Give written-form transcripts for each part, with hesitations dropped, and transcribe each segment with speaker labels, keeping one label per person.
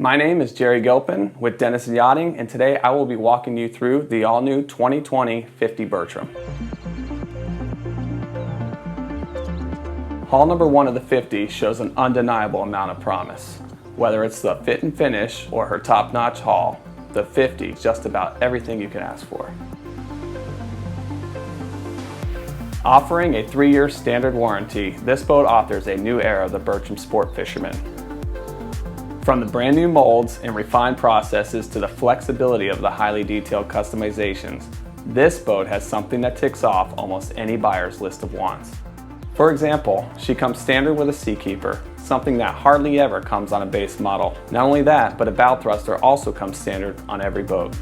Speaker 1: My name is Jerry Gilpin with Dennis Yachting, and today I will be walking you through the all-new 2020 50 Bertram. Hull number 1 of the 50 shows an undeniable amount of promise. Whether it's the fit and finish or her top-notch hull, the 50 is just about everything you can ask for. Offering a 3-year standard warranty, this boat offers a new era of the Bertram sport fisherman. From the brand new molds and refined processes to the flexibility of the highly detailed customizations, this boat has something that ticks off almost any buyer's list of wants. For example, she comes standard with a Seakeeper, something that hardly ever comes on a base model. Not only that, but a bow thruster also comes standard on every boat.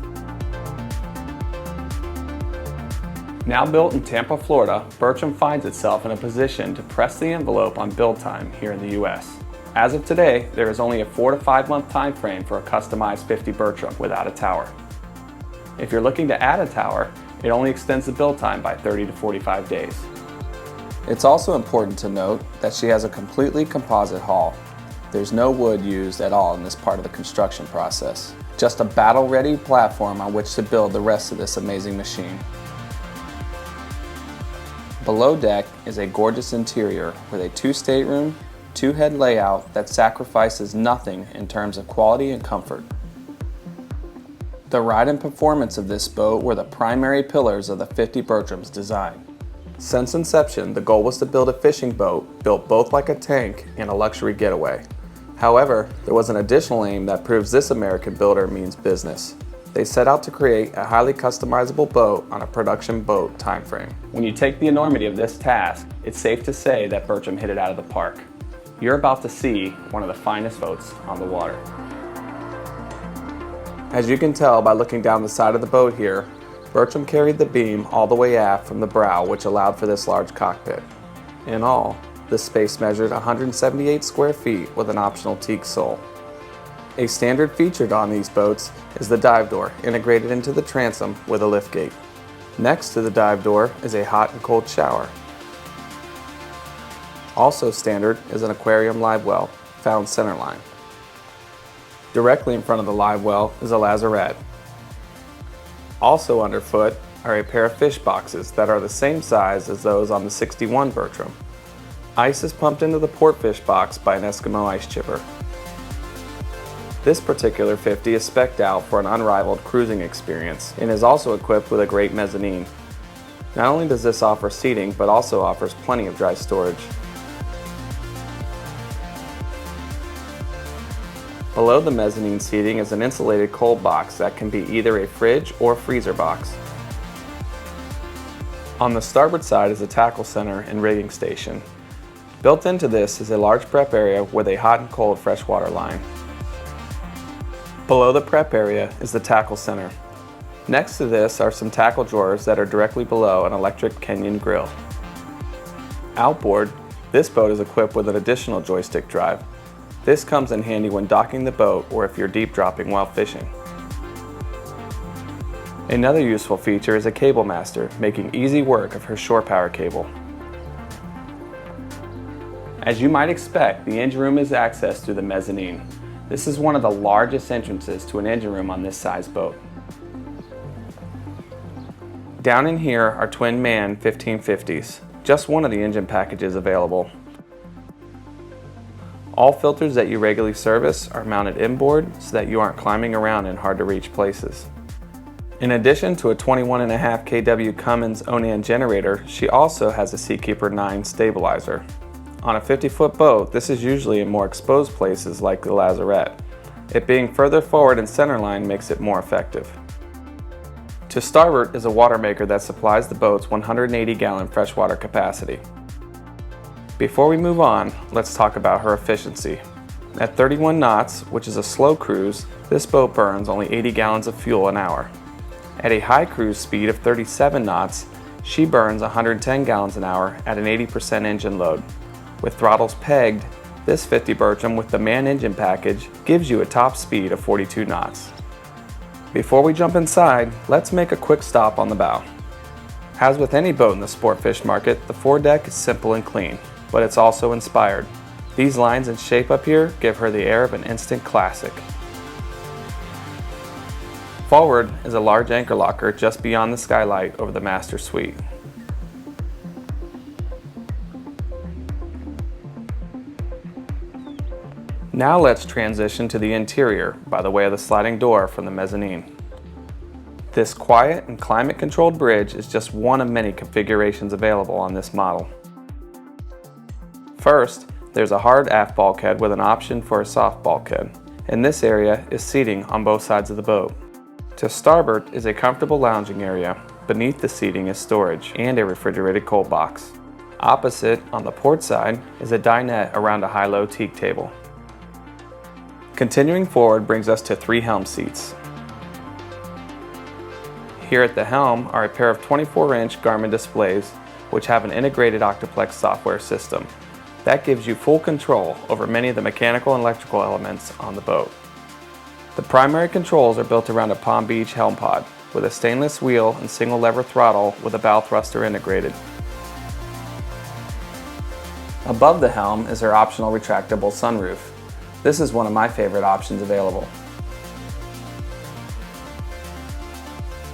Speaker 1: Now built in Tampa, Florida, Bertram finds itself in a position to press the envelope on build time here in the US. As of today, there is only a 4 to 5 month time frame for a customized 50 Bertram without a tower. If you're looking to add a tower, it only extends the build time by 30 to 45 days.
Speaker 2: It's also important to note that she has a completely composite hull. There's no wood used at all in this part of the construction process. Just a battle-ready platform on which to build the rest of this amazing machine. Below deck is a gorgeous interior with a 2-stateroom, 2-head layout that sacrifices nothing in terms of quality and comfort. The ride and performance of this boat were the primary pillars of the 50 Bertram's design. Since inception, the goal was to build a fishing boat built both like a tank and a luxury getaway. However, there was an additional aim that proves this American builder means business. They set out to create a highly customizable boat on a production boat timeframe.
Speaker 1: When you take the enormity of this task, it's safe to say that Bertram hit it out of the park. You're about to see one of the finest boats on the water.
Speaker 2: As you can tell by looking down the side of the boat here, Bertram carried the beam all the way aft from the bow, which allowed for this large cockpit. In all, this space measured 178 square feet with an optional teak sole. A standard featured on these boats is the dive door integrated into the transom with a liftgate. Next to the dive door is a hot and cold shower. Also standard is an aquarium live well, found centerline. Directly in front of the live well is a lazarette. Also underfoot are a pair of fish boxes that are the same size as those on the 61 Bertram. Ice is pumped into the port fish box by an Eskimo ice chipper. This particular 50 is spec'd out for an unrivaled cruising experience and is also equipped with a great mezzanine. Not only does this offer seating, but also offers plenty of dry storage. Below the mezzanine seating is an insulated cold box that can be either a fridge or freezer box. On the starboard side is a tackle center and rigging station. Built into this is a large prep area with a hot and cold freshwater line. Below the prep area is the tackle center. Next to this are some tackle drawers that are directly below an electric Kenyon grill. Outboard, this boat is equipped with an additional joystick drive. This comes in handy when docking the boat or if you're deep dropping while fishing. Another useful feature is a cable master, making easy work of her shore power cable. As you might expect, the engine room is accessed through the mezzanine. This is one of the largest entrances to an engine room on this size boat. Down in here are twin man 1550s, just one of the engine packages available. All filters that you regularly service are mounted inboard so that you aren't climbing around in hard to reach places. In addition to a 21.5 kW Cummins Onan Generator, she also has a Seakeeper 9 stabilizer. On a 50-foot boat, this is usually in more exposed places like the lazarette. It being further forward in centerline makes it more effective. To starboard is a Watermaker that supplies the boat's 180-gallon freshwater capacity. Before we move on, let's talk about her efficiency. At 31 knots, which is a slow cruise, this boat burns only 80 gallons of fuel an hour. At a high cruise speed of 37 knots, she burns 110 gallons an hour at an 80% engine load. With throttles pegged, this 50 Bertram with the man engine package gives you a top speed of 42 knots. Before we jump inside, let's make a quick stop on the bow. As with any boat in the Sportfish market, the foredeck is simple and clean, but it's also inspired. These lines and shape up here give her the air of an instant classic. Forward is a large anchor locker just beyond the skylight over the master suite. Now let's transition to the interior by the way of the sliding door from the mezzanine. This quiet and climate-controlled bridge is just one of many configurations available on this model. First, there's a hard aft bulkhead with an option for a soft bulkhead. In this area is seating on both sides of the boat. To starboard is a comfortable lounging area. Beneath the seating is storage and a refrigerated cold box. Opposite, on the port side, is a dinette around a high-low teak table. Continuing forward brings us to 3 helm seats. Here at the helm are a pair of 24-inch Garmin displays which have an integrated Octoplex software system. That gives you full control over many of the mechanical and electrical elements on the boat. The primary controls are built around a Palm Beach helm pod with a stainless wheel and single lever throttle with a bow thruster integrated. Above the helm is our optional retractable sunroof. This is one of my favorite options available.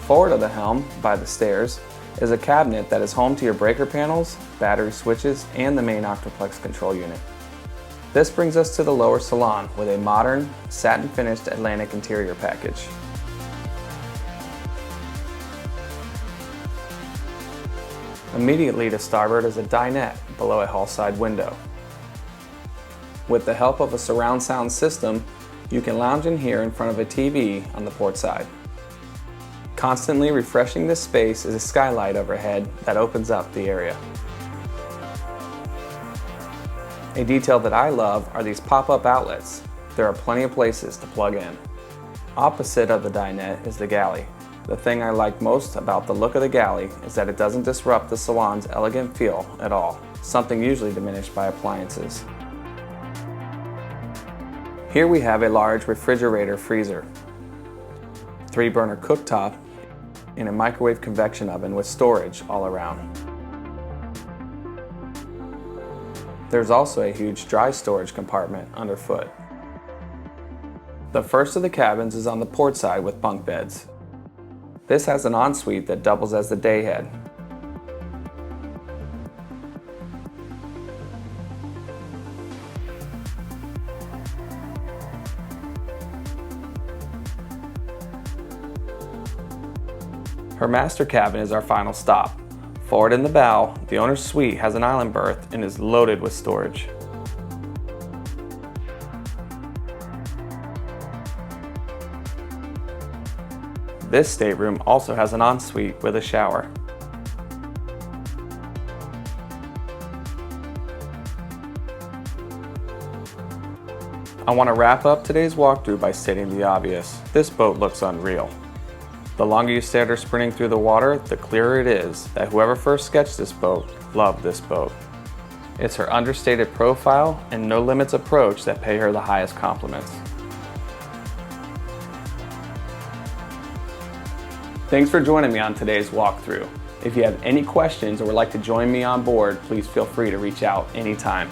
Speaker 2: Forward of the helm, by the stairs, is a cabinet that is home to your breaker panels, battery switches, and the main Octoplex control unit. This brings us to the lower salon with a modern, satin-finished Atlantic interior package. Immediately to starboard is a dinette below a hull side window. With the help of a surround sound system, you can lounge in here in front of a TV on the port side. Constantly refreshing this space is a skylight overhead that opens up the area. A detail that I love are these pop-up outlets. There are plenty of places to plug in. Opposite of the dinette is the galley. The thing I like most about the look of the galley is that it doesn't disrupt the salon's elegant feel at all, something usually diminished by appliances. Here we have a large refrigerator freezer, 3-burner cooktop, and a microwave convection oven with storage all around. There's also a huge dry storage compartment underfoot. The first of the cabins is on the port side with bunk beds. This has an ensuite that doubles as the dayhead. Her master cabin is our final stop. Forward in the bow, the owner's suite has an island berth and is loaded with storage. This stateroom also has an ensuite with a shower. I want to wrap up today's walkthrough by stating the obvious. This boat looks unreal. The longer you stay at her sprinting through the water, the clearer it is that whoever first sketched this boat loved this boat. It's her understated profile and no limits approach that pay her the highest compliments. Thanks for joining me on today's walkthrough. If you have any questions or would like to join me on board, please feel free to reach out anytime.